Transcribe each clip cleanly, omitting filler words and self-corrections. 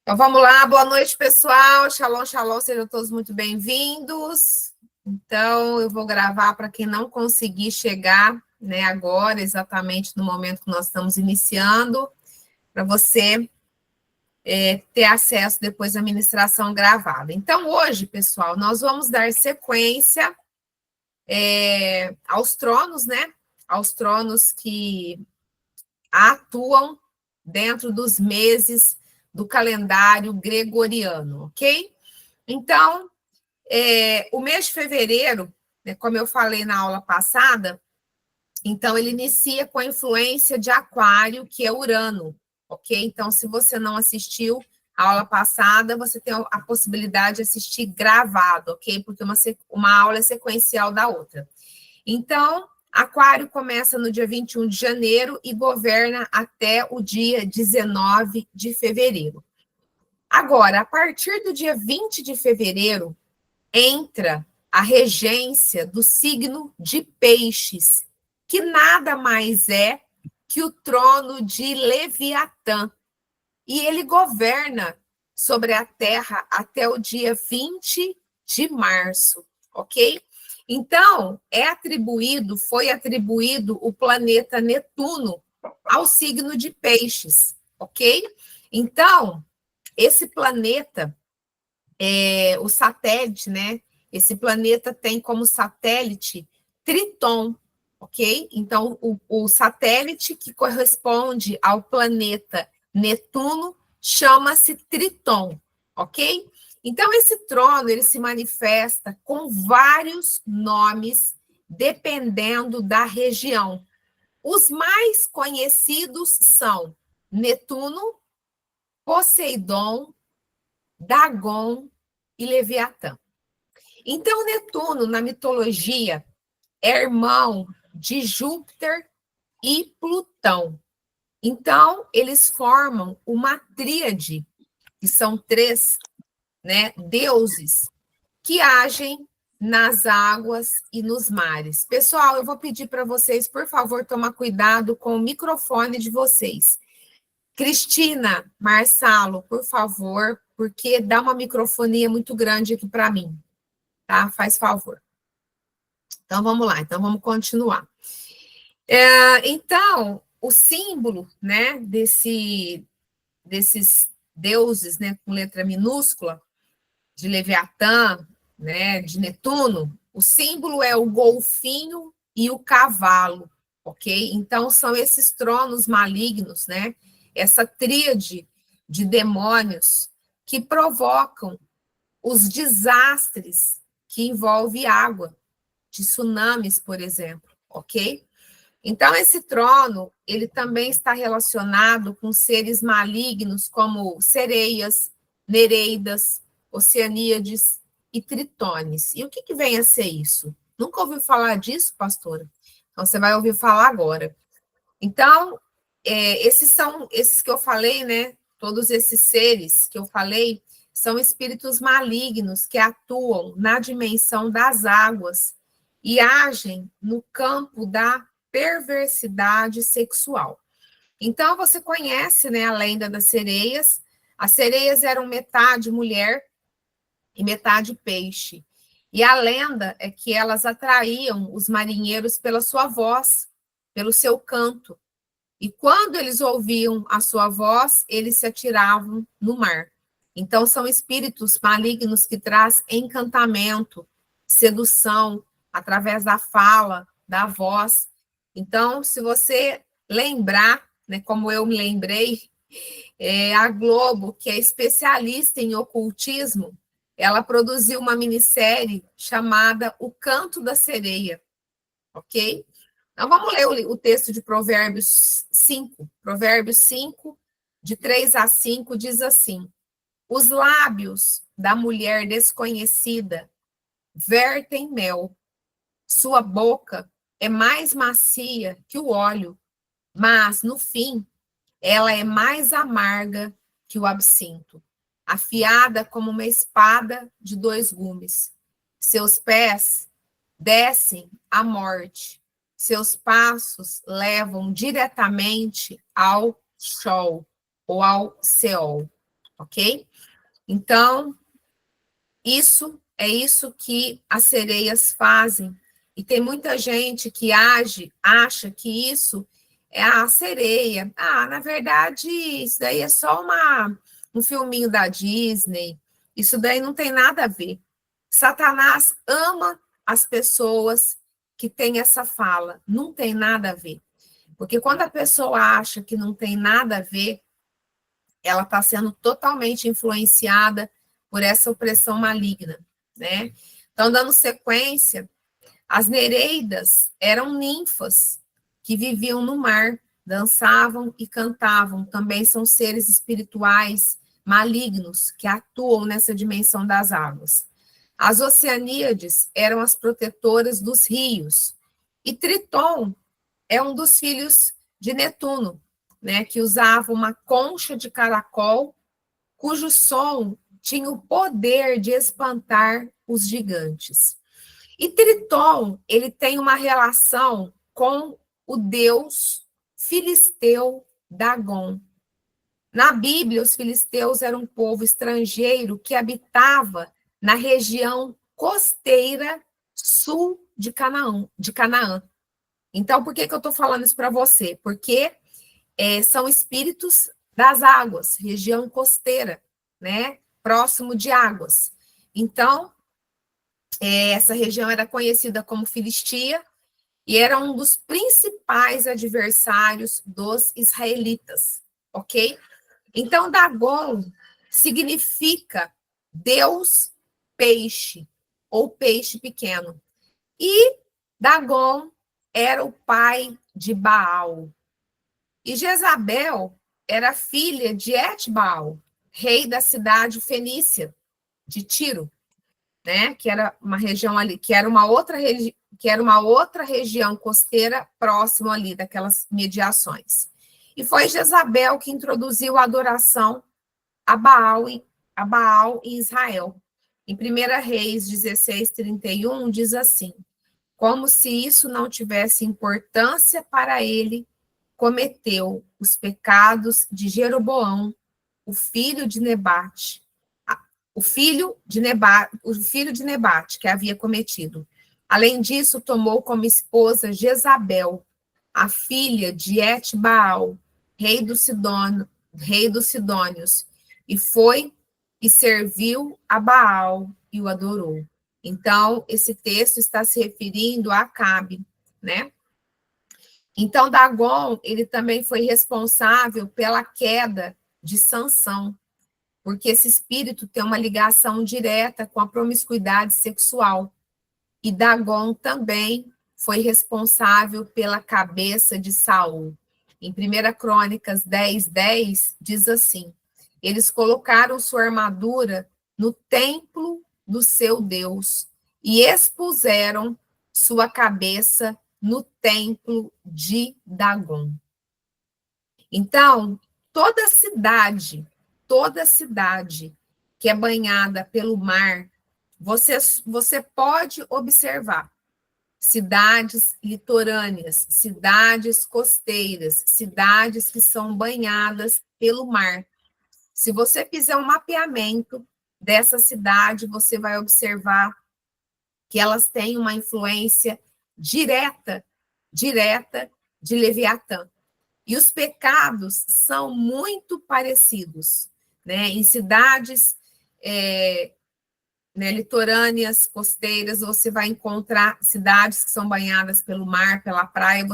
Então vamos lá, boa noite, pessoal. Shalom, shalom, sejam todos muito bem-vindos. Então, eu vou gravar para quem não conseguir chegar, né, agora, exatamente no momento que nós estamos iniciando, para você ter acesso depois à ministração gravada. Então, hoje, pessoal, nós vamos dar sequência aos tronos, né? Aos tronos que atuam dentro dos meses do calendário gregoriano, ok? Então, o mês de fevereiro, né, como eu falei na aula passada, então ele inicia com a influência de Aquário, que é Urano, ok? Então, se você não assistiu a aula passada, você tem a possibilidade de assistir gravado, ok? Porque uma aula é sequencial da outra. Então, Aquário começa no dia 21 de janeiro e governa até o dia 19 de fevereiro. Agora, a partir do dia 20 de fevereiro, entra a regência do signo de Peixes, que nada mais é que o trono de Leviatã. E ele governa sobre a Terra até o dia 20 de março, ok? Então, foi atribuído o planeta Netuno ao signo de Peixes, ok? Então, esse planeta, o satélite, né? Esse planeta tem como satélite Triton, ok? Então, o satélite que corresponde ao planeta Netuno chama-se Triton, ok? Então, esse trono, ele se manifesta com vários nomes, dependendo da região. Os mais conhecidos são Netuno, Poseidon, Dagon e Leviatã. Então, Netuno, na mitologia, é irmão de Júpiter e Plutão. Então, eles formam uma tríade, que são três, né, deuses que agem nas águas e nos mares. Pessoal, eu vou pedir para vocês, por favor, tomar cuidado com o microfone de vocês. Cristina, Marçalo, por favor, porque dá uma microfonia muito grande aqui para mim, tá? Faz favor. Então, vamos lá. Então, vamos continuar. Então, o símbolo, né, desses deuses, né, com letra minúscula, de Leviatã, né, de Netuno, o símbolo é o golfinho e o cavalo, ok? Então, são esses tronos malignos, né, essa tríade de demônios que provocam os desastres que envolvem água, de tsunamis, por exemplo, ok? Então, esse trono, ele também está relacionado com seres malignos como sereias, nereidas, oceaníades e tritones. E o que vem a ser isso? Nunca ouviu falar disso, pastora? Então, você vai ouvir falar agora. Então, esses que eu falei, né? Todos esses seres que eu falei são espíritos malignos que atuam na dimensão das águas e agem no campo da perversidade sexual. Então, você conhece, né, a lenda das sereias. As sereias eram metade mulher e metade peixe. E a lenda é que elas atraíam os marinheiros pela sua voz, pelo seu canto. E quando eles ouviam a sua voz, eles se atiravam no mar. Então, são espíritos malignos que trazem encantamento, sedução, através da fala, da voz. Então, se você lembrar, né, como eu me lembrei, a Globo, que é especialista em ocultismo, ela produziu uma minissérie chamada O Canto da Sereia, ok? Então, vamos ler o texto de Provérbios 5. Provérbios 5, de 3 a 5, diz assim: os lábios da mulher desconhecida vertem mel, sua boca é mais macia que o óleo, mas, no fim, ela é mais amarga que o absinto, afiada como uma espada de dois gumes. Seus pés descem à morte, seus passos levam diretamente ao Sheol, ou ao Seol, ok? Então, isso é isso que as sereias fazem. E tem muita gente que acha que isso é a sereia. Ah, na verdade, isso daí é só um filminho da Disney. Isso daí não tem nada a ver. Satanás ama as pessoas que têm essa fala. Não tem nada a ver. Porque quando a pessoa acha que não tem nada a ver, ela está sendo totalmente influenciada por essa opressão maligna, né? Então, dando sequência, as Nereidas eram ninfas que viviam no mar, dançavam e cantavam. Também são seres espirituais malignos que atuam nessa dimensão das águas. As Oceaníades eram as protetoras dos rios. E Triton é um dos filhos de Netuno, né, que usava uma concha de caracol, cujo som tinha o poder de espantar os gigantes. E Triton, ele tem uma relação com o deus filisteu Dagon. Na Bíblia, os filisteus eram um povo estrangeiro que habitava na região costeira sul de Canaã. Então, por que eu estou falando isso para você? Porque são espíritos das águas, região costeira, né? Próximo de águas. Então, essa região era conhecida como Filistia e era um dos principais adversários dos israelitas, ok? Então, Dagon significa Deus peixe, ou peixe pequeno. E Dagon era o pai de Baal. E Jezabel era filha de Etbaal, rei da cidade fenícia de Tiro, né? Que era uma região ali, que era uma outra região costeira próximo ali daquelas mediações. E foi Jezabel que introduziu a adoração a Baal em Israel. Em 1 Reis 16:31 diz assim: como se isso não tivesse importância para ele, cometeu os pecados de Jeroboão, o filho de Nebate, o filho de Nebate, que havia cometido. Além disso, tomou como esposa Jezabel, a filha de Etbaal, rei dos Sidônios, e foi e serviu a Baal e o adorou. Então, esse texto está se referindo a Acabe, né? Então, Dagon, ele também foi responsável pela queda de Sansão, porque esse espírito tem uma ligação direta com a promiscuidade sexual. E Dagon também foi responsável pela cabeça de Saul. Em 1 Crônicas 10:10, diz assim: eles colocaram sua armadura no templo do seu Deus e expuseram sua cabeça no templo de Dagon. Então, toda cidade que é banhada pelo mar, você pode observar cidades litorâneas, cidades costeiras, cidades que são banhadas pelo mar. Se você fizer um mapeamento dessa cidade, você vai observar que elas têm uma influência direta de Leviatã. E os pecados são muito parecidos, né? Em cidades litorâneas, costeiras, você vai encontrar cidades que são banhadas pelo mar, pela praia,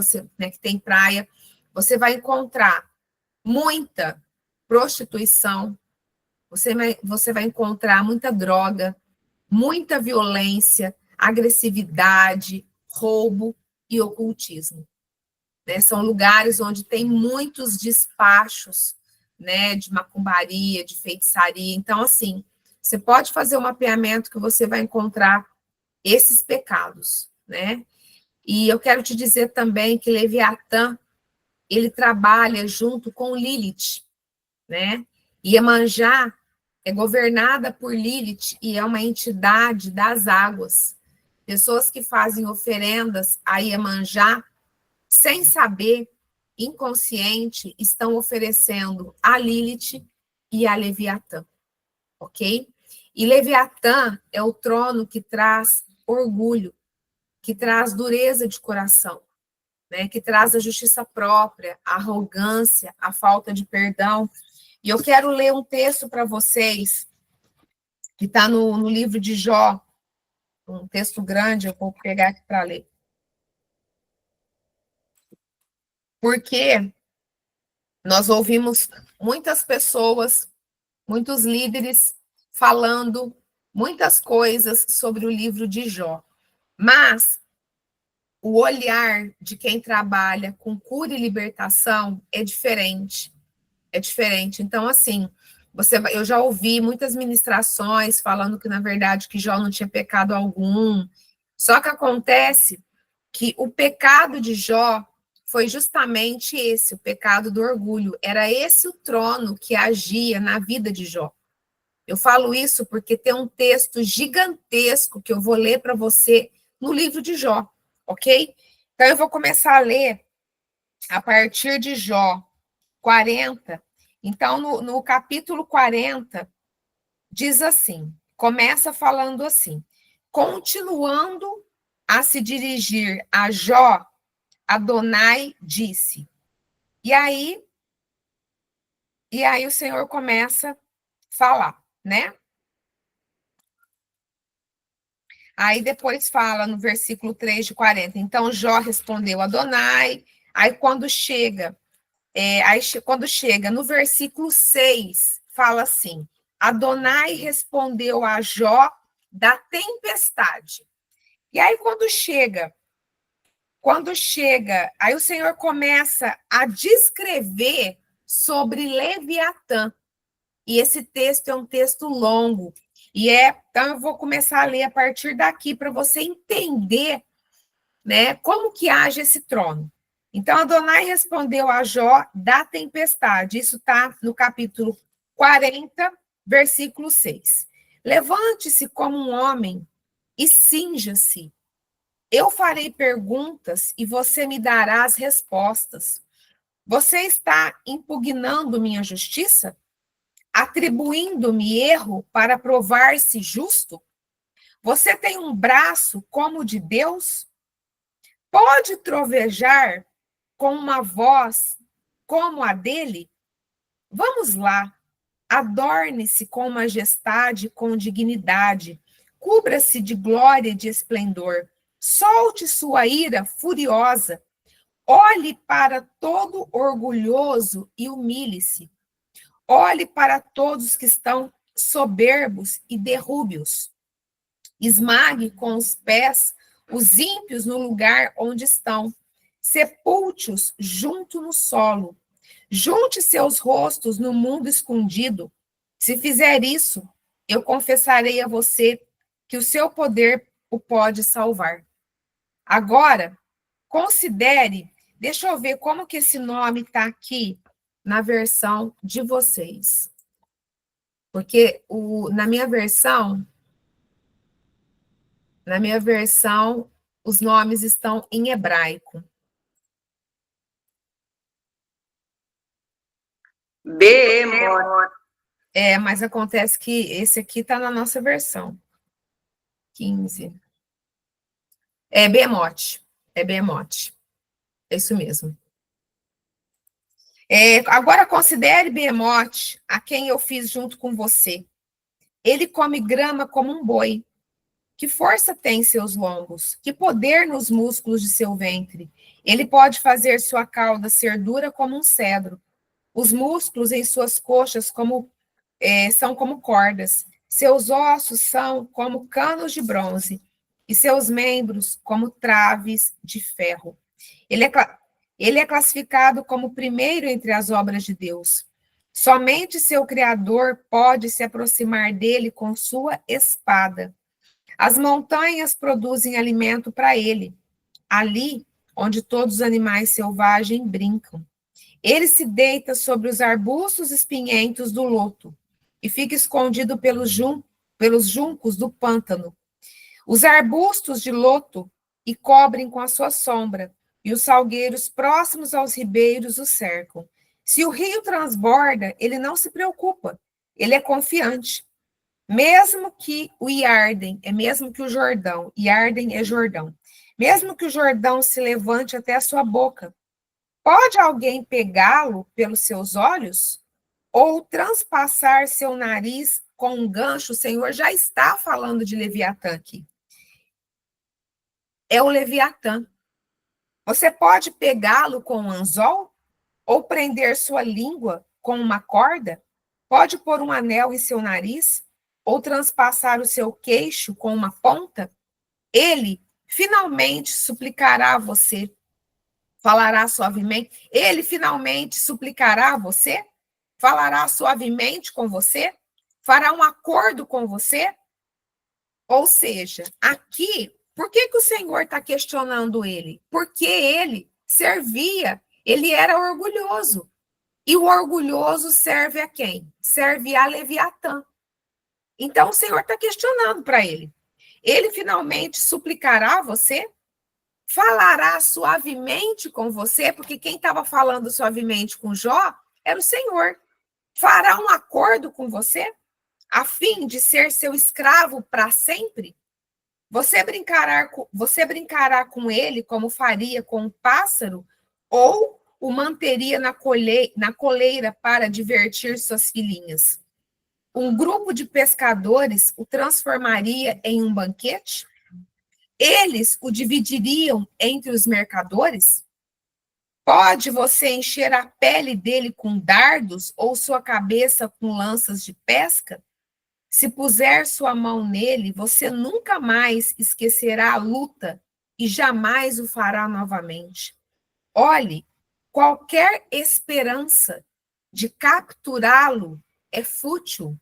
que tem praia, você vai encontrar muita prostituição, você vai encontrar muita droga, muita violência, agressividade, roubo e ocultismo. Né? São lugares onde tem muitos despachos, né, de macumbaria, de feitiçaria. Então, assim, você pode fazer um mapeamento que você vai encontrar esses pecados, né? E eu quero te dizer também que Leviatã, ele trabalha junto com Lilith, né? Iemanjá é governada por Lilith e é uma entidade das águas. Pessoas que fazem oferendas a Iemanjá, sem saber, inconsciente, estão oferecendo a Lilith e a Leviatã, ok? E Leviatã é o trono que traz orgulho, que traz dureza de coração, né? Que traz a justiça própria, a arrogância, a falta de perdão. E eu quero ler um texto para vocês, que está no livro de Jó, um texto grande, eu vou pegar aqui para ler. Porque nós ouvimos muitas pessoas, muitos líderes falando muitas coisas sobre o livro de Jó, mas o olhar de quem trabalha com cura e libertação é diferente. É diferente. Então, assim, eu já ouvi muitas ministrações falando que, na verdade, que Jó não tinha pecado algum. Só que acontece que o pecado de Jó foi justamente esse, o pecado do orgulho. Era esse o trono que agia na vida de Jó. Eu falo isso porque tem um texto gigantesco que eu vou ler para você no livro de Jó, ok? Então, eu vou começar a ler a partir de Jó 40. Então, no capítulo 40, diz assim, começa falando assim, continuando a se dirigir a Jó, Adonai disse. E aí o Senhor começa a falar, né? Aí depois fala no versículo 3 de 40. Então Jó respondeu a Adonai. Aí quando chega no versículo 6, fala assim: Adonai respondeu a Jó da tempestade. E aí aí o Senhor começa a descrever sobre Leviatã. E esse texto é um texto longo. Então eu vou começar a ler a partir daqui para você entender, né, como que age esse trono. Então Adonai respondeu a Jó da tempestade. Isso está no capítulo 40, versículo 6. Levante-se como um homem e cinja-se. Eu farei perguntas e você me dará as respostas. Você está impugnando minha justiça? Atribuindo-me erro para provar-se justo? Você tem um braço como o de Deus? Pode trovejar com uma voz como a dele? Vamos lá, adorne-se com majestade, com dignidade, cubra-se de glória e de esplendor, solte sua ira furiosa, olhe para todo orgulhoso e humilhe-se. Olhe para todos que estão soberbos e derrube-os. Esmague com os pés os ímpios no lugar onde estão. Sepulte-os junto no solo. Junte seus rostos no mundo escondido. Se fizer isso, eu confessarei a você que o seu poder o pode salvar. Agora, considere, deixa eu ver como que esse nome está aqui na versão de vocês. Porque na minha versão, os nomes estão em hebraico. Behemoth. Mas acontece que esse aqui está na nossa versão. 15. É Behemoth. É Behemoth. É isso mesmo. Agora considere Behemoth, a quem eu fiz junto com você. Ele come grama como um boi. Que força tem seus lombos? Que poder nos músculos de seu ventre? Ele pode fazer sua cauda ser dura como um cedro. Os músculos em suas coxas são como cordas. Seus ossos são como canos de bronze. E seus membros como traves de ferro. Ele é classificado como o primeiro entre as obras de Deus. Somente seu Criador pode se aproximar dele com sua espada. As montanhas produzem alimento para ele, ali onde todos os animais selvagens brincam. Ele se deita sobre os arbustos espinhentos do loto e fica escondido pelos juncos do pântano. Os arbustos de loto o cobrem com a sua sombra, e os salgueiros próximos aos ribeiros o cercam. Se o rio transborda, ele não se preocupa, ele é confiante. Mesmo que o Iarden, mesmo que o Jordão, Iarden é Jordão, mesmo que o Jordão se levante até a sua boca, pode alguém pegá-lo pelos seus olhos? Ou transpassar seu nariz com um gancho? O Senhor já está falando de Leviatã aqui. É o Leviatã. Você pode pegá-lo com um anzol? Ou prender sua língua com uma corda? Pode pôr um anel em seu nariz? Ou transpassar o seu queixo com uma ponta? Ele finalmente suplicará a você, falará suavemente. Ele finalmente suplicará a você, falará suavemente com você, fará um acordo com você. Ou seja, aqui, por que o Senhor está questionando ele? Porque ele servia, ele era orgulhoso. E o orgulhoso serve a quem? Serve a Leviatã. Então, o Senhor está questionando para ele. Ele finalmente suplicará a você? Falará suavemente com você? Porque quem estava falando suavemente com Jó era o Senhor. Fará um acordo com você, a fim de ser seu escravo para sempre? Você brincará com ele como faria com um pássaro? Ou o manteria na coleira para divertir suas filhinhas? Um grupo de pescadores o transformaria em um banquete? Eles o dividiriam entre os mercadores? Pode você encher a pele dele com dardos ou sua cabeça com lanças de pesca? Se puser sua mão nele, você nunca mais esquecerá a luta e jamais o fará novamente. Olhe, qualquer esperança de capturá-lo é fútil.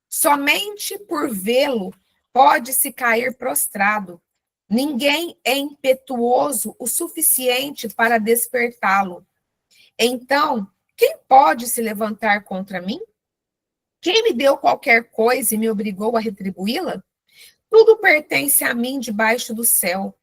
Somente por vê-lo pode-se cair prostrado. Ninguém é impetuoso o suficiente para despertá-lo. Então, quem pode se levantar contra mim? Quem me deu qualquer coisa e me obrigou a retribuí-la? Tudo pertence a mim debaixo do céu.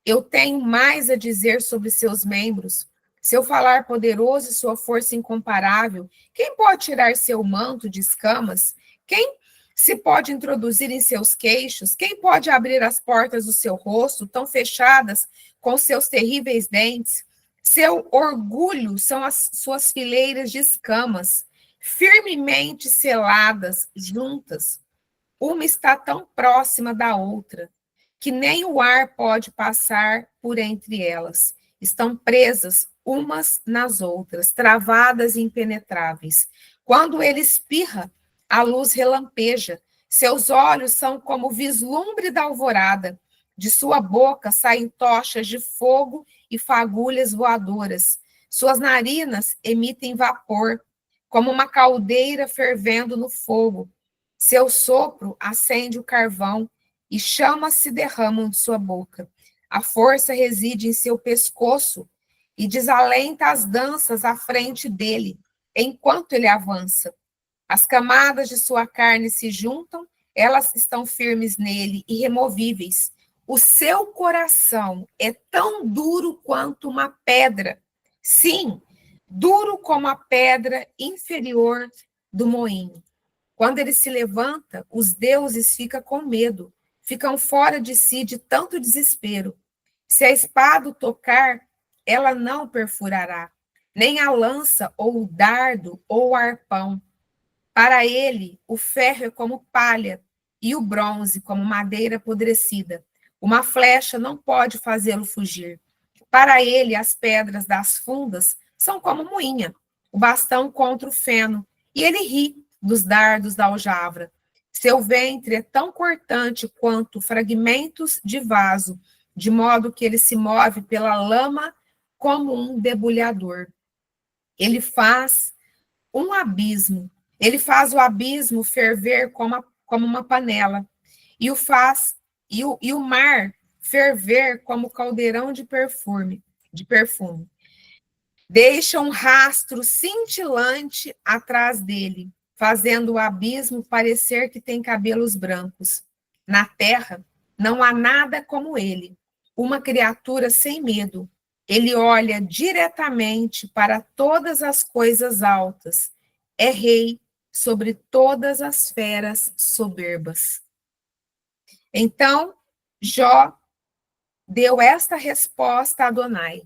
Eu tenho mais a dizer sobre seus membros. Seu falar poderoso e sua força incomparável. Quem pode tirar seu manto de escamas? Quem se pode introduzir em seus queixos? Quem pode abrir as portas do seu rosto, tão fechadas com seus terríveis dentes? Seu orgulho são as suas fileiras de escamas, firmemente seladas juntas. Uma está tão próxima da outra que nem o ar pode passar por entre elas. Estão presas umas nas outras, travadas e impenetráveis. Quando ele espirra, a luz relampeja. Seus olhos são como o vislumbre da alvorada. De sua boca saem tochas de fogo e fagulhas voadoras. Suas narinas emitem vapor, como uma caldeira fervendo no fogo. Seu sopro acende o carvão e chamas se derramam de sua boca. A força reside em seu pescoço e desalenta as danças à frente dele, enquanto ele avança. As camadas de sua carne se juntam, elas estão firmes nele, irremovíveis. O seu coração é tão duro quanto uma pedra. Sim, duro como a pedra inferior do moinho. Quando ele se levanta, os deuses ficam com medo, ficam fora de si de tanto desespero. Se a espada o tocar, ela não perfurará, nem a lança, ou o dardo, ou o arpão. Para ele, o ferro é como palha, e o bronze como madeira apodrecida. Uma flecha não pode fazê-lo fugir. Para ele, as pedras das fundas são como moinha, o bastão contra o feno, e ele ri dos dardos da aljavra. Seu ventre é tão cortante quanto fragmentos de vaso, de modo que ele se move pela lama como um debulhador. Ele faz um abismo, ele faz o abismo ferver como uma panela, e o mar ferver como caldeirão de perfume. Deixa um rastro cintilante atrás dele, fazendo o abismo parecer que tem cabelos brancos. Na terra não há nada como ele, uma criatura sem medo, Ele olha diretamente para todas as coisas altas. É rei sobre todas as feras soberbas. Então, Jó deu esta resposta a Adonai: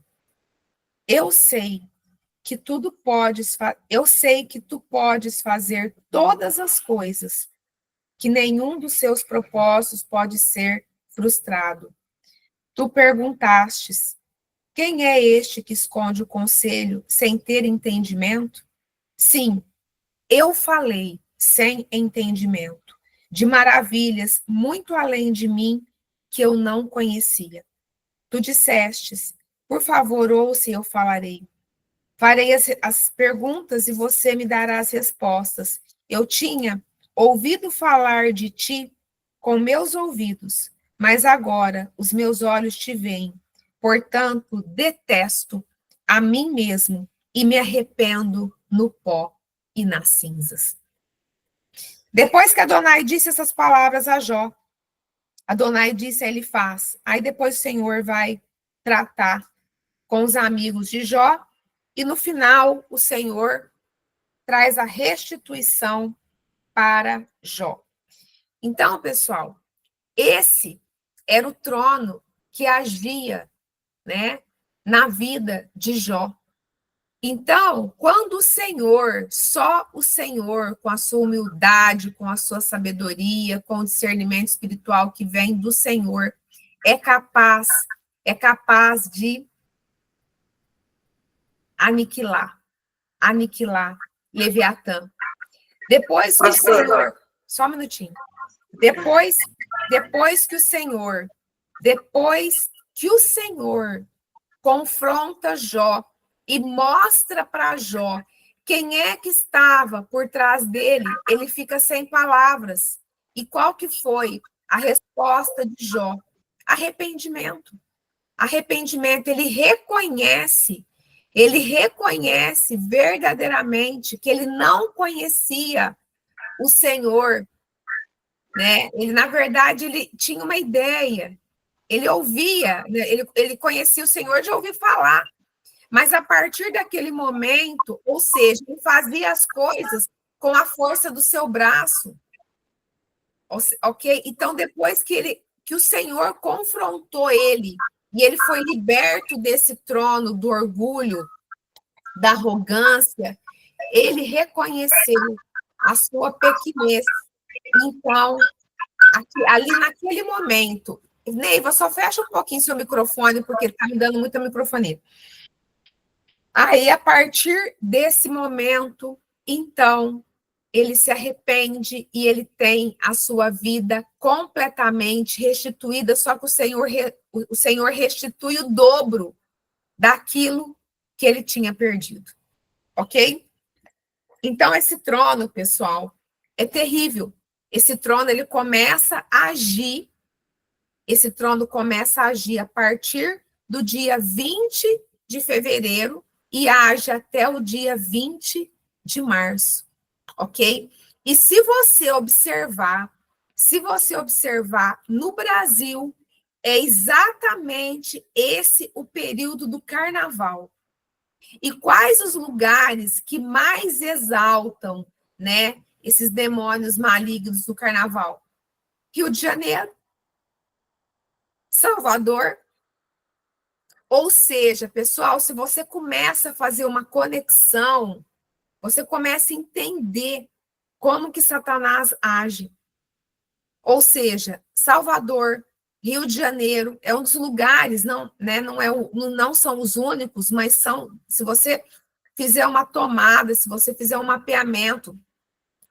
Eu sei que eu sei que tu podes fazer todas as coisas, que nenhum dos seus propósitos pode ser frustrado. Tu perguntastes: quem é este que esconde o conselho sem ter entendimento? Sim, eu falei sem entendimento, de maravilhas muito além de mim que eu não conhecia. Tu dissestes: por favor, ouça e eu falarei. Farei as perguntas e você me dará as respostas. Eu tinha ouvido falar de ti com meus ouvidos, mas agora os meus olhos te veem. Portanto, detesto a mim mesmo e me arrependo no pó e nas cinzas. Depois que Adonai disse essas palavras a Jó, Adonai disse a Elifaz. Aí depois o Senhor vai tratar com os amigos de Jó, e no final o Senhor traz a restituição para Jó. Então, pessoal, esse era o trono que agia, né, na vida de Jó. Então, quando o Senhor, só o Senhor, com a sua humildade, com a sua sabedoria, com o discernimento espiritual que vem do Senhor, é capaz de aniquilar Leviatã. Depois que o Senhor, só um minutinho. Depois que o Senhor confronta Jó e mostra para Jó quem é que estava por trás dele, ele fica sem palavras. E qual que foi a resposta de Jó? Arrependimento. Arrependimento, ele reconhece verdadeiramente que ele não conhecia o Senhor, né? Ele, na verdade, ele tinha uma ideia, ele ouvia, né? Ele conhecia o Senhor de ouvir falar, mas a partir daquele momento, ou seja, ele fazia as coisas com a força do seu braço, ok? Então, depois que o Senhor confrontou ele, e ele foi liberto desse trono do orgulho, da arrogância, ele reconheceu a sua pequenez. Então, ali naquele momento, Neiva, só fecha um pouquinho seu microfone, porque ele está me dando muita microfonia. Aí, a partir desse momento, então, ele se arrepende e ele tem a sua vida completamente restituída, só que o Senhor restitui o dobro daquilo que ele tinha perdido, ok? Então, esse trono, pessoal, é terrível. Esse trono, ele começa a agir, a partir do dia 20 de fevereiro e age até o dia 20 de março, ok? E se você observar no Brasil, é exatamente esse o período do carnaval. E quais os lugares que mais exaltam, né, esses demônios malignos do carnaval? Rio de Janeiro, Salvador. Ou seja, pessoal, se você começa a fazer uma conexão, você começa a entender como que Satanás age. Ou seja, Salvador, Rio de Janeiro é um dos lugares, não, né, não são os únicos, mas são, se você fizer uma tomada, se você fizer um mapeamento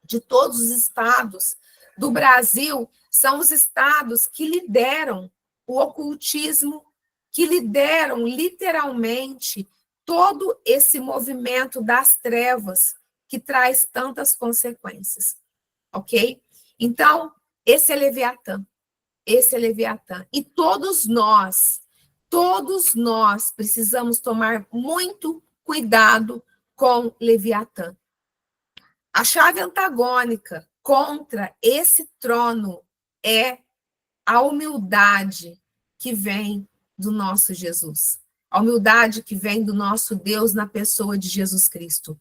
de todos os estados do Brasil, são os estados que lideram o ocultismo, que lideram literalmente todo esse movimento das trevas que traz tantas consequências, ok? Então, esse é Leviatã. E todos nós precisamos tomar muito cuidado com Leviatã. A chave antagônica contra esse trono é a humildade que vem do nosso Jesus, a humildade que vem do nosso Deus na pessoa de Jesus Cristo.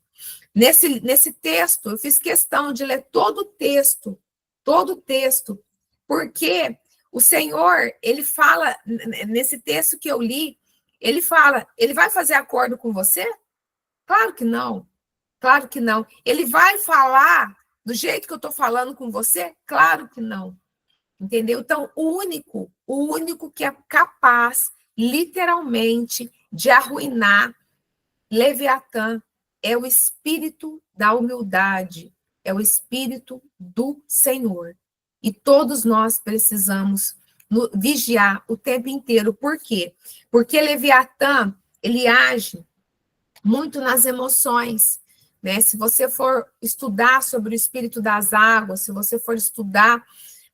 Nesse texto, eu fiz questão de ler todo o texto, porque o Senhor, ele fala, nesse texto que eu li, ele fala, ele vai fazer acordo com você? Claro que não, claro que não. Ele vai falar do jeito que eu estou falando com você? Claro que não. Entendeu? Então, o único que é capaz, literalmente, de arruinar Leviatã é o espírito da humildade, é o espírito do Senhor. E todos nós precisamos vigiar o tempo inteiro. Por quê? Porque Leviatã, ele age muito nas emoções, né? Se você for estudar sobre o espírito das águas, se você for estudar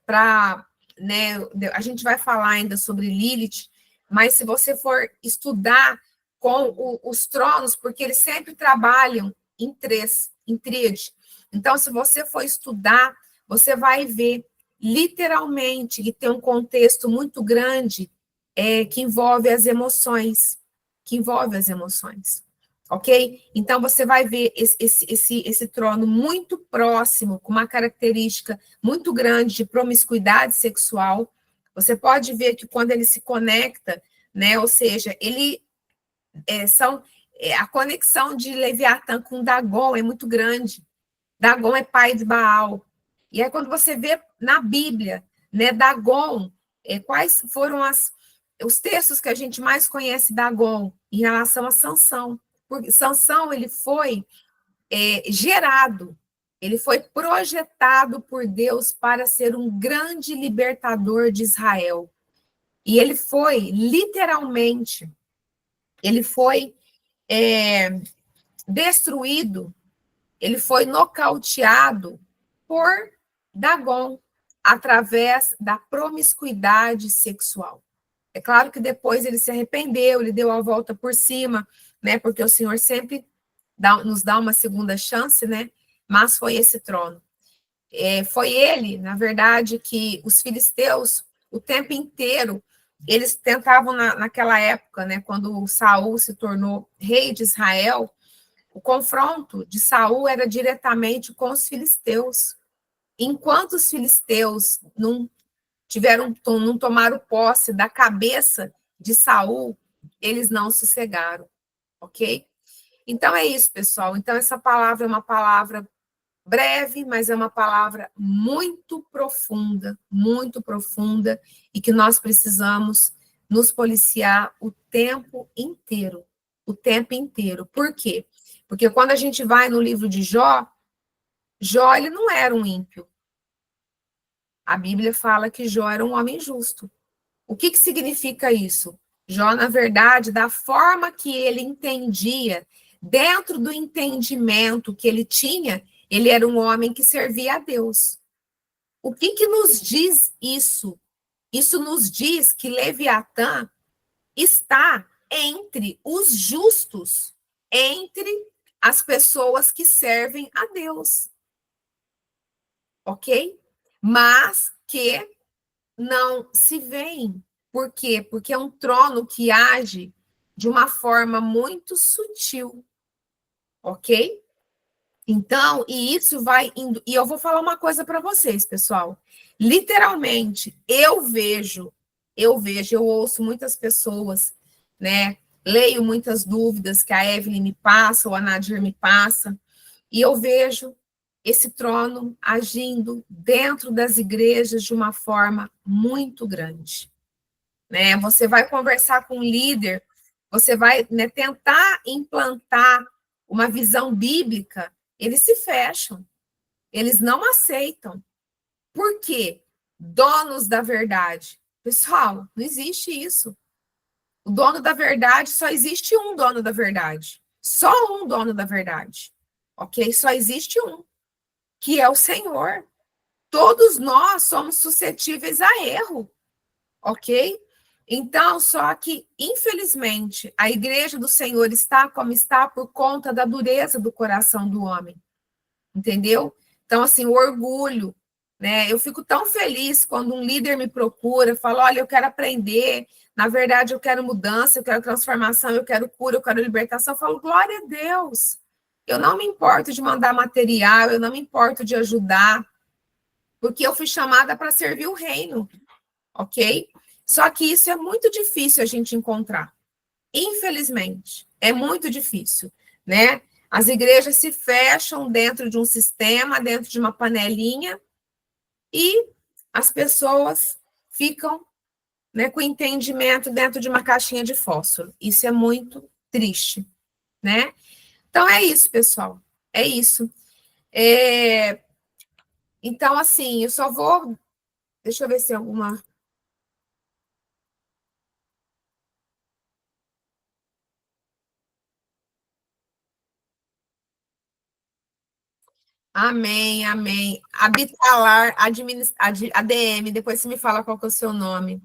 para, né, a gente vai falar ainda sobre Lilith, mas se você for estudar com os tronos, porque eles sempre trabalham em tríade. Então, se você for estudar, você vai ver literalmente que tem um contexto muito grande que envolve as emoções, ok? Então, você vai ver esse trono muito próximo, com uma característica muito grande de promiscuidade sexual. Você pode ver que quando ele se conecta, né, ou seja, ele a conexão de Leviatã com Dagon é muito grande. Dagon é pai de Baal. E aí, quando você vê na Bíblia, né, Dagon, quais foram os textos que a gente mais conhece Dagon em relação a Sansão? Porque Sansão, ele foi gerado, ele foi projetado por Deus para ser um grande libertador de Israel. E ele foi, literalmente, ele foi destruído, ele foi nocauteado por Dagon, através da promiscuidade sexual. É claro que depois ele se arrependeu, ele deu a volta por cima, né? Porque o Senhor sempre nos dá uma segunda chance, né? Mas foi esse trono. Foi ele, na verdade, que os filisteus, o tempo inteiro, eles tentavam, naquela época, né? Quando Saul se tornou rei de Israel, o confronto de Saul era diretamente com os filisteus. Enquanto os filisteus não tomaram posse da cabeça de Saul, eles não sossegaram, ok? Então é isso, pessoal. Então essa palavra é uma palavra breve, mas é uma palavra muito profunda, e que nós precisamos nos policiar o tempo inteiro. O tempo inteiro. Por quê? Porque quando a gente vai no livro de Jó, Jó ele não era um ímpio. A Bíblia fala que Jó era um homem justo. O que significa isso? Jó, na verdade, da forma que ele entendia, dentro do entendimento que ele tinha, ele era um homem que servia a Deus. O que nos diz isso? Isso nos diz que Leviatã está entre os justos, entre as pessoas que servem a Deus. Ok? Mas que não se veem. Por quê? Porque é um trono que age de uma forma muito sutil. Ok? Então, e isso vai indo. E eu vou falar uma coisa para vocês, pessoal. Literalmente, eu ouço muitas pessoas, né? Leio muitas dúvidas que a Evelyn me passa, ou a Nadir me passa, e eu vejo esse trono agindo dentro das igrejas de uma forma muito grande. Né? Você vai conversar com um líder, você vai, né, tentar implantar uma visão bíblica, eles se fecham, eles não aceitam. Por quê? Donos da verdade. Pessoal, não existe isso. O dono da verdade, só existe um dono da verdade. Só um dono da verdade. Ok? Só existe um, que é o Senhor. Todos nós somos suscetíveis a erro. Ok? Então, só que, infelizmente, a igreja do Senhor está como está por conta da dureza do coração do homem. Entendeu? Então, assim, o orgulho, né? Eu fico tão feliz quando um líder me procura, fala, olha, eu quero aprender, na verdade eu quero mudança, eu quero transformação, eu quero cura, eu quero libertação. Eu falo, glória a Deus. Eu não me importo de mandar material, eu não me importo de ajudar, porque eu fui chamada para servir o reino, ok? Só que isso é muito difícil a gente encontrar. Infelizmente, é muito difícil, né? As igrejas se fecham dentro de um sistema, dentro de uma panelinha, e as pessoas ficam, né, com entendimento dentro de uma caixinha de fósforo. Isso é muito triste, né? Então é isso, pessoal. É isso. Então, assim, eu só vou. Deixa eu ver se tem alguma. Amém, amém. Habitalar, ADM, depois você me fala qual que é o seu nome.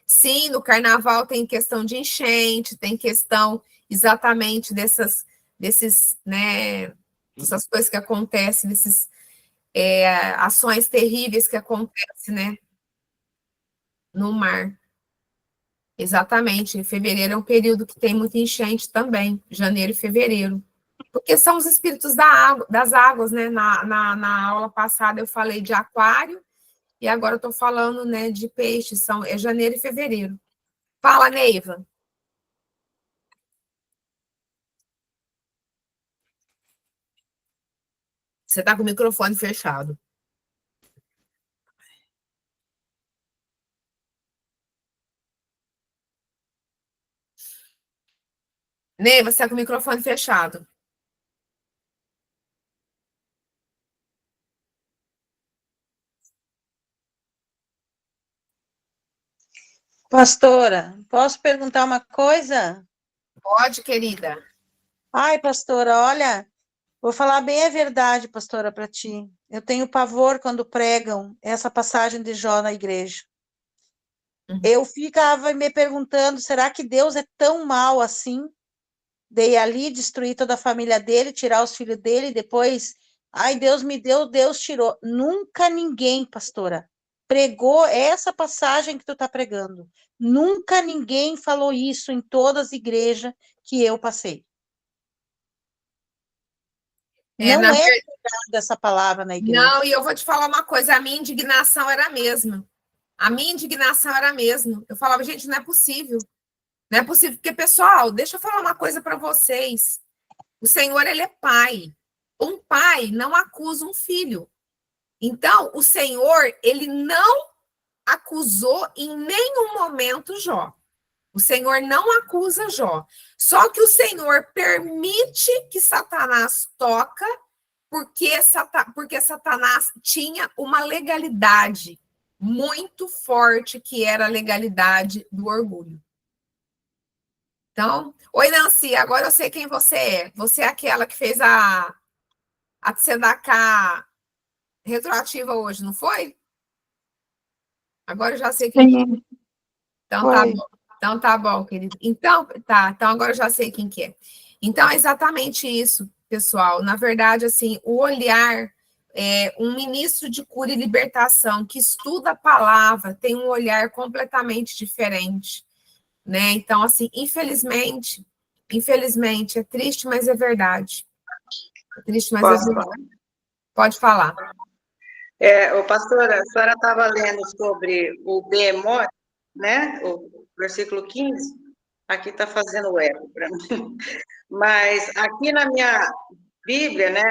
Sim, no carnaval tem questão de enchente, tem questão exatamente desses, né, essas coisas que acontecem, desses ações terríveis que acontecem, né, no mar. Exatamente. Fevereiro é um período que tem muita enchente também, janeiro e fevereiro. Porque são os espíritos das águas, né? Na aula passada eu falei de aquário, e agora eu estou falando, né, de peixe, é janeiro e fevereiro. Fala, Neiva. Você está com o microfone fechado. Neiva, você está com o microfone fechado. Pastora, posso perguntar uma coisa? Pode, querida. Ai, pastora, olha, vou falar bem a verdade, pastora, para ti. Eu tenho pavor quando pregam essa passagem de Jó na igreja. Eu ficava me perguntando, será que Deus é tão mal assim? De ir ali destruir toda a família dele, tirar os filhos dele, e depois, ai, Deus me deu, Deus tirou. Nunca ninguém, pastora, pregou essa passagem que tu está pregando. Nunca ninguém falou isso em todas as igrejas que eu passei. Não é pregada essa palavra na igreja. Não, e eu vou te falar uma coisa, a minha indignação era a mesma. A minha indignação era a mesma. Eu falava, gente, não é possível. Não é possível, porque, pessoal, deixa eu falar uma coisa para vocês. O Senhor, ele é pai. Um pai não acusa um filho. Então, o Senhor, ele não acusou em nenhum momento Jó. O Senhor não acusa Jó. Só que o Senhor permite que Satanás toca, porque Satanás tinha uma legalidade muito forte, que era a legalidade do orgulho. Então, oi, Nancy, agora eu sei quem você é. Você é aquela que fez a Tzedakah retroativa hoje, não foi? Agora eu já sei quem é. Então tá bom. Então tá bom, querido. Então, tá. Então agora eu já sei quem que é. Então é exatamente isso, pessoal. Na verdade, assim, o olhar, um ministro de cura e libertação que estuda a palavra tem um olhar completamente diferente, né? Então, assim, infelizmente, é triste, mas é verdade. É triste, mas é verdade. Pode falar. Pastora, a senhora estava lendo sobre o Behemoth, né? O versículo 15. Aqui está fazendo eco para mim. Mas aqui na minha Bíblia, né,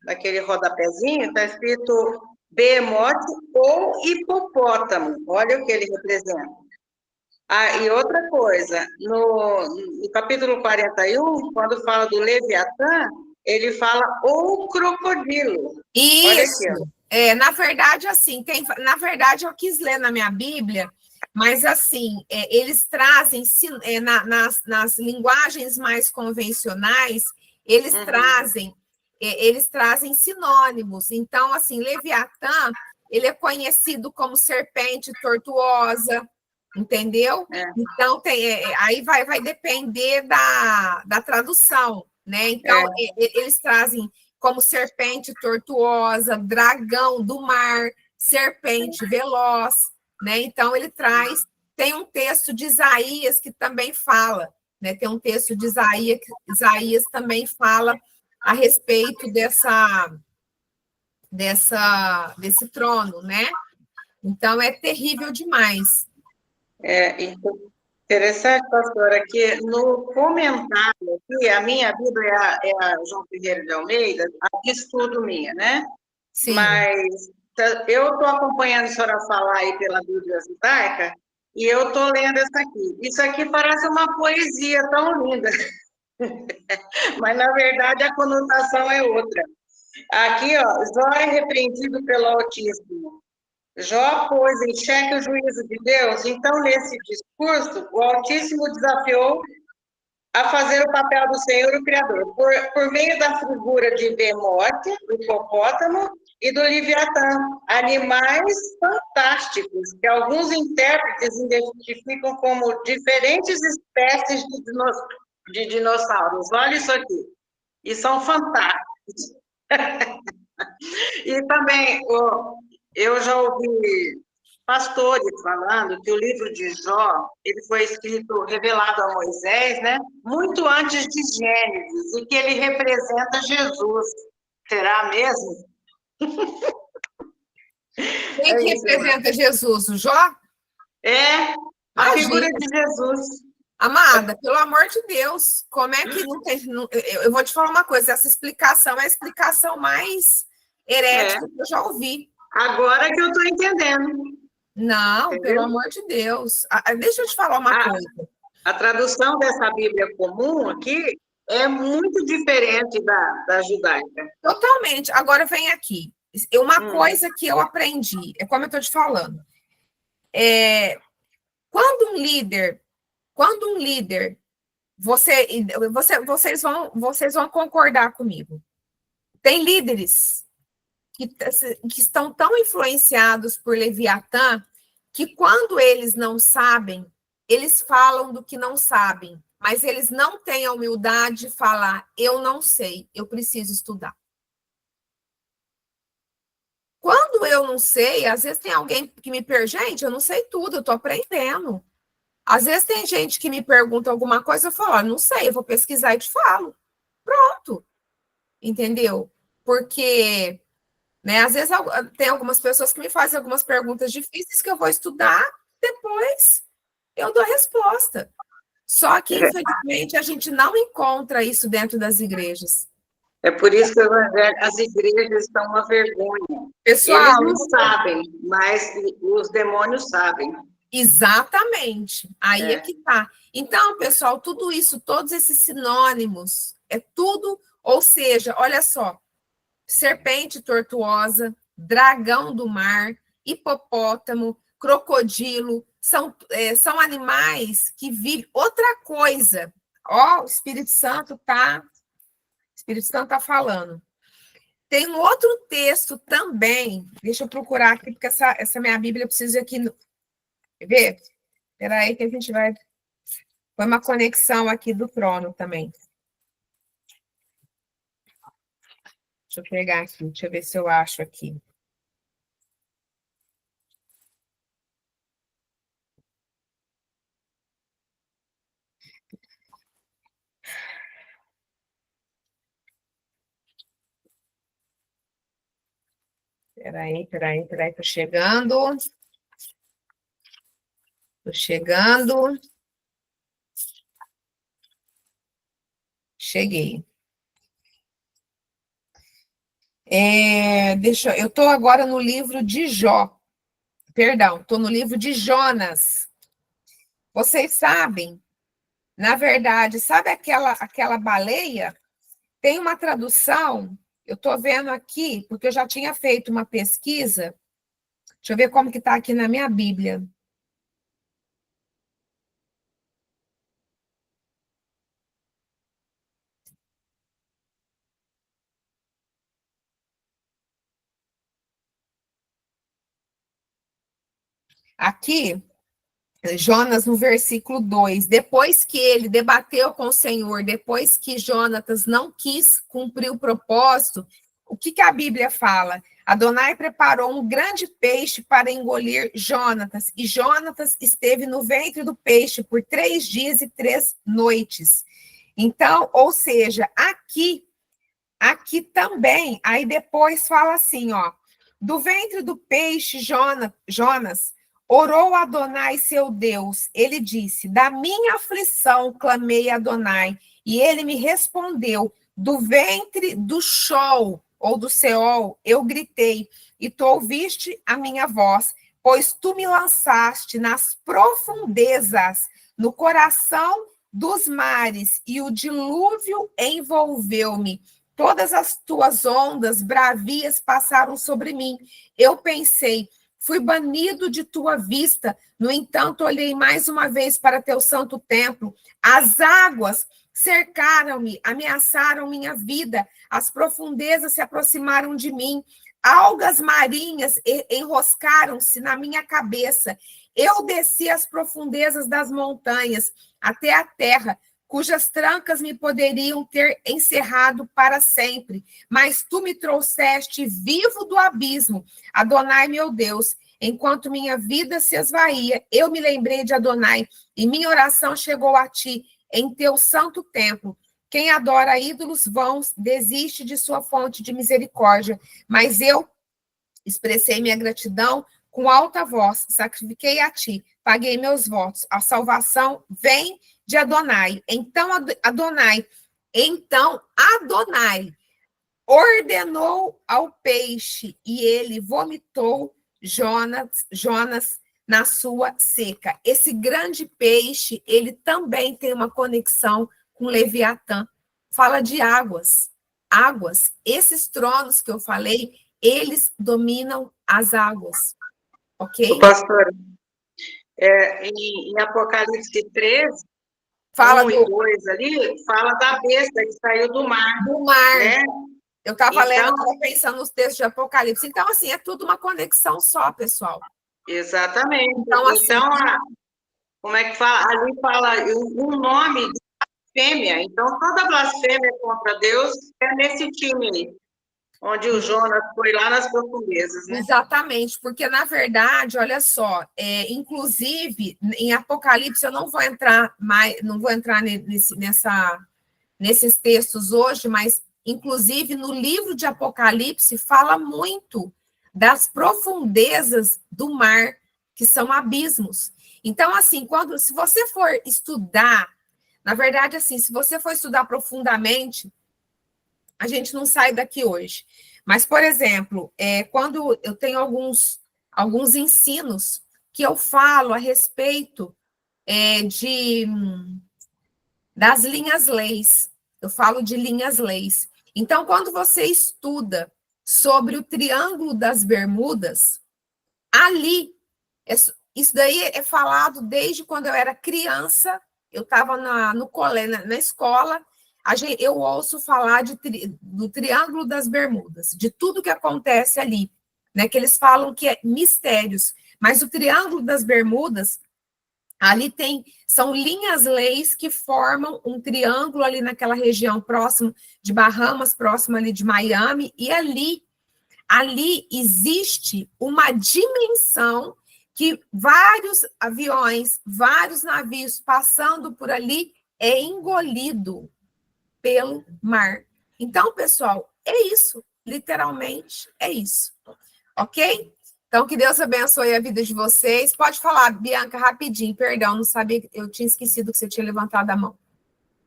naquele rodapézinho, está escrito Behemoth ou hipopótamo. Olha o que ele representa. Ah, e outra coisa, no capítulo 41, quando fala do Leviatã, ele fala o crocodilo. Isso. Olha aqui, ó. Na verdade, assim, na verdade, eu quis ler na minha Bíblia, mas assim, eles trazem nas linguagens mais convencionais, eles trazem sinônimos. Então, assim, Leviatã, ele é conhecido como serpente tortuosa, entendeu? Então, aí vai depender da tradução, né? Então, eles trazem como serpente tortuosa, dragão do mar, serpente veloz, né? Então, ele traz... Tem um texto de Isaías que também fala, né? Tem um texto de Isaías que Isaías também fala a respeito desse trono, né? Então, é terrível demais. Interessante, pastora, que no comentário aqui, a minha Bíblia é a João Ferreira de Almeida, a de estudo minha, né? Sim. Mas eu estou acompanhando a senhora falar aí pela Bíblia judaica, e eu estou lendo essa aqui. Isso aqui parece uma poesia tão linda, mas, na verdade, a conotação é outra. Aqui, ó, Jó é repreendido pelo Altíssimo. Jó pôs em xeque o juízo de Deus. Então, nesse discurso, o Altíssimo desafiou a fazer o papel do Senhor, o Criador, por meio da figura de Behemoth, do hipopótamo, e do Leviatã, animais fantásticos, que alguns intérpretes identificam como diferentes espécies de dinossauros. Olha isso aqui. E são fantásticos. E também, eu já ouvi pastores falando que o livro de Jó, ele foi escrito, revelado a Moisés, né? Muito antes de Gênesis, e que ele representa Jesus. Será mesmo? Quem que representa Jesus? O Jó? A figura de Jesus. Amada, pelo amor de Deus, como é que não tem... Eu vou te falar uma coisa, essa explicação é a explicação mais herética que eu já ouvi. Agora que eu estou entendendo. Não, entendeu? Pelo amor de Deus. Deixa eu te falar uma coisa. A tradução dessa Bíblia comum aqui é muito diferente da judaica. Totalmente. Agora vem aqui. Uma coisa que eu aprendi, é como eu estou te falando. Quando um líder, vocês vão concordar comigo. Tem líderes que estão tão influenciados por Leviatã que quando eles não sabem, eles falam do que não sabem, mas eles não têm a humildade de falar, eu não sei, eu preciso estudar. Quando eu não sei, às vezes tem alguém que me pergunta, gente, eu não sei tudo, eu estou aprendendo. Às vezes tem gente que me pergunta alguma coisa, eu falo, não sei, eu vou pesquisar e te falo. Pronto. Entendeu? Porque, né, às vezes tem algumas pessoas que me fazem algumas perguntas difíceis que eu vou estudar, depois eu dou a resposta. Só que, infelizmente, a gente não encontra isso dentro das igrejas. É por isso que as igrejas estão uma vergonha. Pessoal, eles não sabem, mas os demônios sabem. Exatamente. Aí é que tá. Então, pessoal, tudo isso, todos esses sinônimos, é tudo, ou seja, olha só, serpente tortuosa, dragão do mar, hipopótamo, crocodilo, são animais que vivem outra coisa. Ó, o Espírito Santo tá falando. Tem um outro texto também, deixa eu procurar aqui, porque essa minha Bíblia eu preciso ir aqui. Quer ver? Espera aí que a gente vai... Foi uma conexão aqui do trono também. Deixa eu pegar aqui, deixa eu ver se eu acho aqui. Peraí, tô chegando. Cheguei. Eu estou agora no livro de Jó. Perdão, estou no livro de Jonas. Vocês sabem, na verdade, sabe aquela baleia? Tem uma tradução, eu estou vendo aqui, porque eu já tinha feito uma pesquisa. Deixa eu ver como que está aqui na minha Bíblia. Aqui, Jonas, no versículo 2, depois que ele debateu com o Senhor, depois que Jonatas não quis cumprir o propósito, o que a Bíblia fala? Adonai preparou um grande peixe para engolir Jonatas, e Jonatas esteve no ventre do peixe por 3 dias e 3 noites. Então, ou seja, aqui também, aí depois fala assim, ó, do ventre do peixe Jonas, orou Adonai seu Deus, ele disse, da minha aflição clamei a Adonai, e ele me respondeu, do ventre do Sheol, ou do Seol, eu gritei, e tu ouviste a minha voz, pois tu me lançaste nas profundezas, no coração dos mares, e o dilúvio envolveu-me. Todas as tuas ondas bravias passaram sobre mim. Eu pensei, fui banido de tua vista. No entanto, olhei mais uma vez para teu santo templo. As águas cercaram-me, ameaçaram minha vida. As profundezas se aproximaram de mim. Algas marinhas enroscaram-se na minha cabeça. Eu desci as profundezas das montanhas até a terra, cujas trancas me poderiam ter encerrado para sempre. Mas tu me trouxeste vivo do abismo, Adonai, meu Deus. Enquanto minha vida se esvaía, eu me lembrei de Adonai, e minha oração chegou a ti, em teu santo templo. Quem adora ídolos vãos desiste de sua fonte de misericórdia. Mas eu expressei minha gratidão com alta voz, sacrifiquei a ti, paguei meus votos. A salvação vem de Adonai. Então Adonai ordenou ao peixe e ele vomitou Jonas na sua seca. Esse grande peixe, ele também tem uma conexão com Leviatã. Fala de águas. Esses tronos que eu falei, eles dominam as águas. Ok? Pastor, em Apocalipse 13, fala 1 e 2 ali, fala da besta que saiu do mar. Do mar. Né? Eu estava lendo, estava pensando nos textos de Apocalipse. Então, assim, é tudo uma conexão só, pessoal. Exatamente. Então, assim, como é que fala? Ali fala um nome de blasfêmia. Então, toda blasfêmia contra Deus é nesse time aí, onde o Jonas foi lá nas profundezas, né? Exatamente, porque, na verdade, olha só, inclusive, em Apocalipse, eu não vou entrar nesses textos hoje, mas, inclusive, no livro de Apocalipse, fala muito das profundezas do mar, que são abismos. Então, assim, se você for estudar, na verdade, assim, se você for estudar profundamente, a gente não sai daqui hoje. Mas, por exemplo, quando eu tenho alguns ensinos que eu falo a respeito das linhas-leis, eu falo de linhas-leis. Então, quando você estuda sobre o Triângulo das Bermudas, ali, isso daí é falado desde quando eu era criança, eu estava na escola, eu ouço falar do Triângulo das Bermudas, de tudo que acontece ali, né? Que eles falam que é mistérios, mas o Triângulo das Bermudas, ali são linhas-leis que formam um triângulo ali naquela região próximo de Bahamas, próximo ali de Miami, e ali existe uma dimensão que vários aviões, vários navios passando por ali é engolido pelo mar. Então, pessoal, é isso. Literalmente, é isso. Ok? Então, que Deus abençoe a vida de vocês. Pode falar, Bianca, rapidinho. Perdão, não sabia, eu tinha esquecido que você tinha levantado a mão.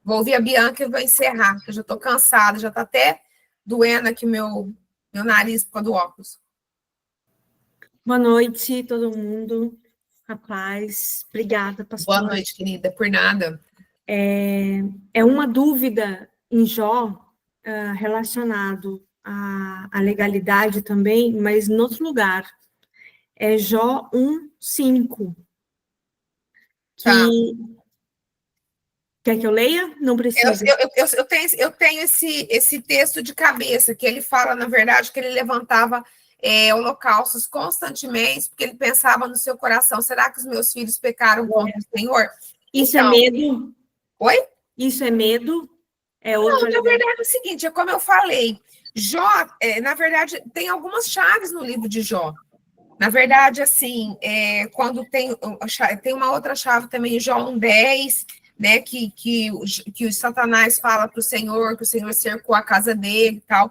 Vou ouvir a Bianca e vou encerrar, porque eu já estou cansada, já está até doendo aqui meu nariz por causa do óculos. Boa noite, todo mundo. Rapaz, obrigada, pastora. Boa noite, querida, por nada. É uma dúvida em Jó relacionado à legalidade também, mas em outro lugar. É Jó 1:5. Tá. Quer que eu leia? Não precisa. Eu tenho esse texto de cabeça, que ele fala, na verdade, que ele levantava holocaustos constantemente, porque ele pensava no seu coração, será que os meus filhos pecaram contra o Senhor? Isso então, é medo? Oi? Isso é medo? Não, na verdade é o seguinte, é como eu falei, Jó, na verdade, tem algumas chaves no livro de Jó. Na verdade, assim, quando tem uma outra chave também, Jó 1:10, né, que o Satanás fala para o Senhor, que o Senhor cercou a casa dele e tal.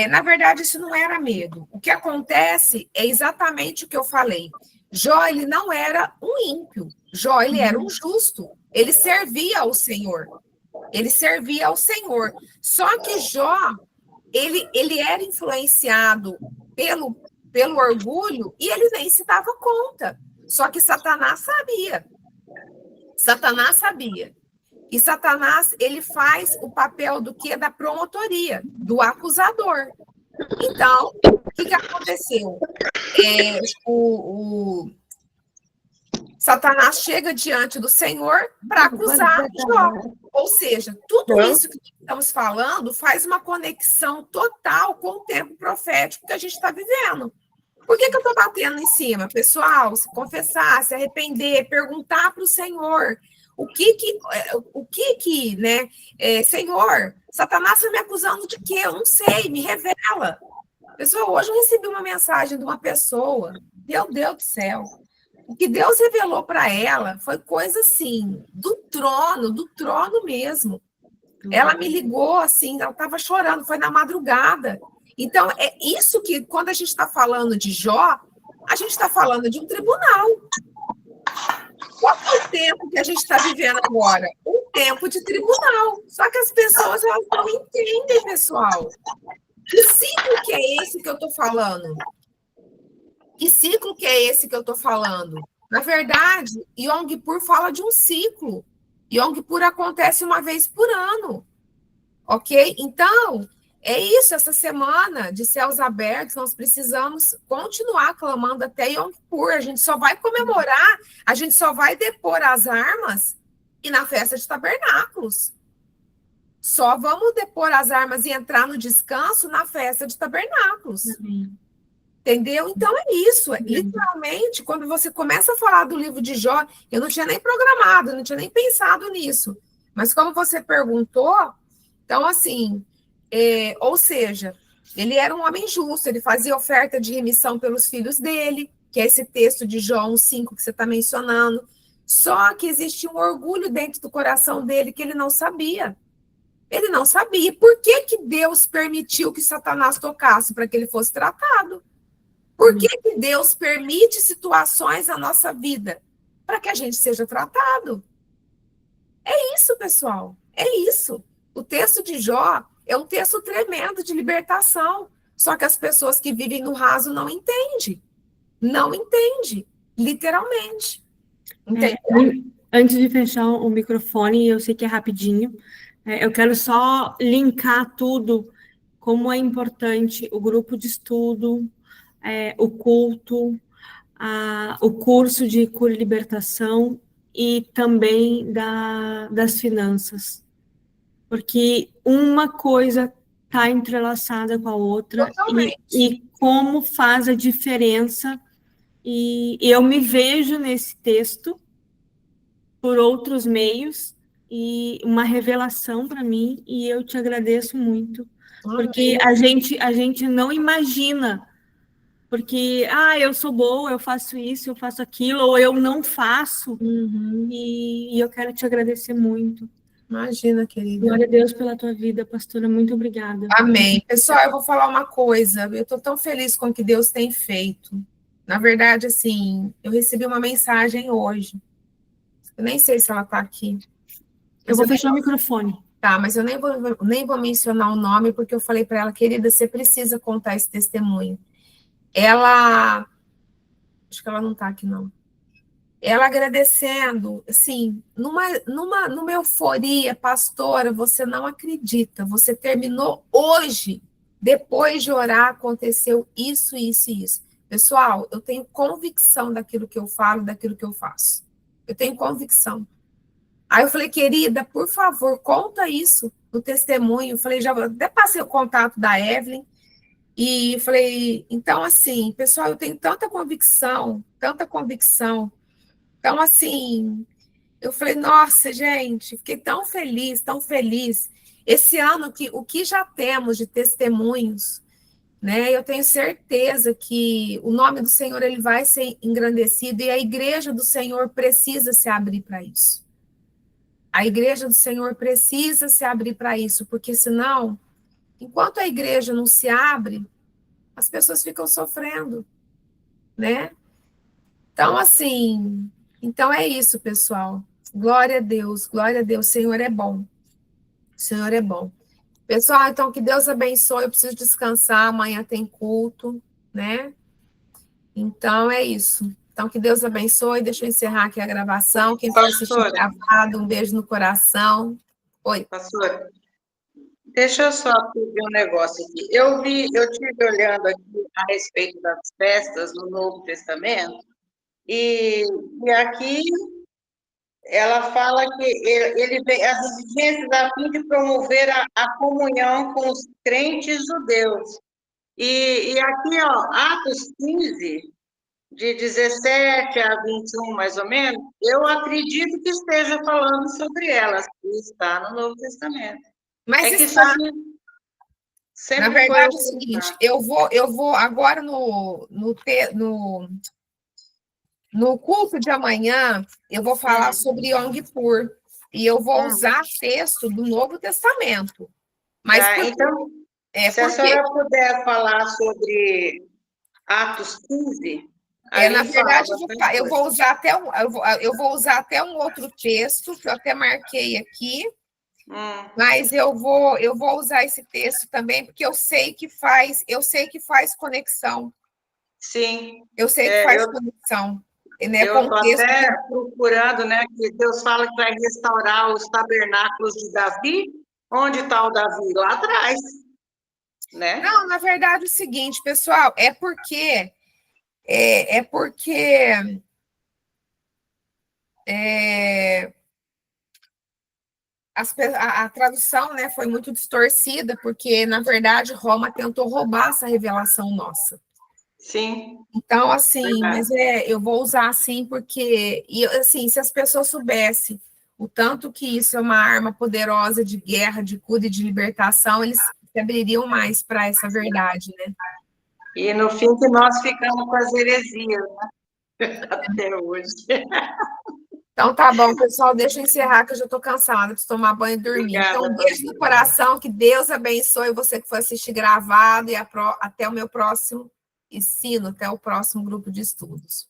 Na verdade, isso não era medo. O que acontece é exatamente o que eu falei. Jó, ele não era um ímpio. Jó, ele era um justo. Ele servia ao Senhor. Ele servia ao Senhor. Só que Jó, ele era influenciado pelo orgulho e ele nem se dava conta. Só que Satanás sabia. Satanás sabia. E Satanás, ele faz o papel do quê? Da promotoria, do acusador. Então, o que aconteceu? Satanás chega diante do Senhor para acusar Jó. Ou seja, tudo isso que estamos falando faz uma conexão total com o tempo profético que a gente está vivendo. Por que eu estou batendo em cima? Pessoal, se confessar, se arrepender, perguntar para o Senhor o que, né? Senhor, Satanás está me acusando de quê? Eu não sei, me revela. Pessoal, hoje eu recebi uma mensagem de uma pessoa, meu Deus do céu, o que Deus revelou para ela foi coisa assim, do trono mesmo. Ela me ligou assim, ela estava chorando, foi na madrugada. Então, é isso que, quando a gente está falando de Jó, a gente está falando de um tribunal. Qual é o tempo que a gente está vivendo agora? Um tempo de tribunal. Só que as pessoas, elas não entendem, pessoal. Que ciclo que é esse que eu estou falando? Que ciclo que é esse que eu estou falando? Na verdade, Yom Kippur fala de um ciclo. Yom Kippur acontece uma vez por ano. Ok? Então, é isso, essa semana de céus abertos, nós precisamos continuar clamando até Yom Kippur. A gente só vai comemorar, a gente só vai depor as armas e na festa de tabernáculos. Só vamos depor as armas e entrar no descanso na festa de tabernáculos. Entendeu? Então é isso. Literalmente, quando você começa a falar do livro de Jó, eu não tinha nem programado, não tinha nem pensado nisso. Mas como você perguntou, então assim, ou seja, ele era um homem justo, ele fazia oferta de remissão pelos filhos dele, que é esse texto de Jó 1:5 que você está mencionando. Só que existia um orgulho dentro do coração dele que ele não sabia. Ele não sabia. Por que Deus permitiu que Satanás tocasse para que ele fosse tratado? Por que Deus permite situações na nossa vida? Para que a gente seja tratado. É isso, pessoal. É isso. O texto de Jó é um texto tremendo de libertação. Só que as pessoas que vivem no raso não entendem. Não entendem, literalmente. Antes de fechar o microfone, eu sei que é rapidinho, eu quero só linkar tudo, como é importante o grupo de estudo, o culto, o curso de cura e libertação e também das finanças. Porque uma coisa está entrelaçada com a outra e como faz a diferença. E eu me vejo nesse texto por outros meios e uma revelação para mim, e eu te agradeço muito, porque a gente não imagina, porque eu sou boa, eu faço isso, eu faço aquilo, ou eu não faço, e eu quero te agradecer muito. Imagina, querida. Glória a Deus pela tua vida, pastora, muito obrigada. Amém. Pessoal, eu vou falar uma coisa, eu estou tão feliz com o que Deus tem feito. Na verdade, assim, eu recebi uma mensagem hoje. Eu nem sei se ela está aqui. Eu vou fechar o microfone. Tá, mas eu nem vou mencionar o nome, porque eu falei para ela, querida, você precisa contar esse testemunho. Ela... Acho que ela não está aqui, não. Ela agradecendo, assim, numa euforia, pastora, você não acredita, você terminou hoje, depois de orar, aconteceu isso, isso e isso. Pessoal, eu tenho convicção daquilo que eu falo, daquilo que eu faço. Eu tenho convicção. Aí eu falei, querida, por favor, conta isso no testemunho. Eu falei, já até passei o contato da Evelyn, e falei, então, assim, pessoal, eu tenho tanta convicção. Então, assim, eu falei, nossa, gente, fiquei tão feliz, tão feliz. esse ano, o que já temos de testemunhos, né? Eu tenho certeza que o nome do Senhor ele vai ser engrandecido e a igreja do Senhor precisa se abrir para isso. A igreja do Senhor precisa se abrir para isso, porque senão, enquanto a igreja não se abre, as pessoas ficam sofrendo, né? Então, assim, então é isso, pessoal. Glória a Deus, o Senhor é bom. O Senhor é bom. Pessoal, então que Deus abençoe, eu preciso descansar, amanhã tem culto, né? Então é isso. Então que Deus abençoe, deixa eu encerrar aqui a gravação. Quem for assistir gravado, um beijo no coração. Oi. Pastora, deixa eu só pedir um negócio aqui. Eu estive olhando aqui a respeito das festas no Novo Testamento, e aqui ela fala que ele vem as exigências a fim de promover a comunhão com os crentes judeus. E aqui, ó, Atos 15, de 17 a 21, mais ou menos, eu acredito que esteja falando sobre elas, que está no Novo Testamento. Mas que está... sempre na verdade, é o seguinte, eu vou agora no culto de amanhã, eu vou falar sobre Yom Kippur, e eu vou usar texto do Novo Testamento. Mas então, se a senhora puder falar sobre Atos 15... na verdade, eu vou usar até um outro texto, que eu até marquei aqui, mas eu vou usar esse texto também, porque eu sei que faz conexão. Sim. Eu sei que faz conexão. Né, eu estou até procurando, né, que Deus fala que vai restaurar os tabernáculos de Davi. Onde está o Davi? Lá atrás. Né? Não, na verdade, é o seguinte, pessoal, é porque a tradução, né, foi muito distorcida, porque, na verdade, Roma tentou roubar essa revelação nossa. Sim. Então, assim, mas eu vou usar assim, porque, assim, se as pessoas soubessem o tanto que isso é uma arma poderosa de guerra, de cura e de libertação, eles se abririam mais para essa verdade, né? E no fim que nós ficamos com as heresias, né? Até hoje. Então tá bom, pessoal, deixa eu encerrar que eu já estou cansada, preciso tomar banho e dormir. Obrigada, então, um beijo no coração, que Deus abençoe você que for assistir gravado e até o meu próximo ensino, até o próximo grupo de estudos.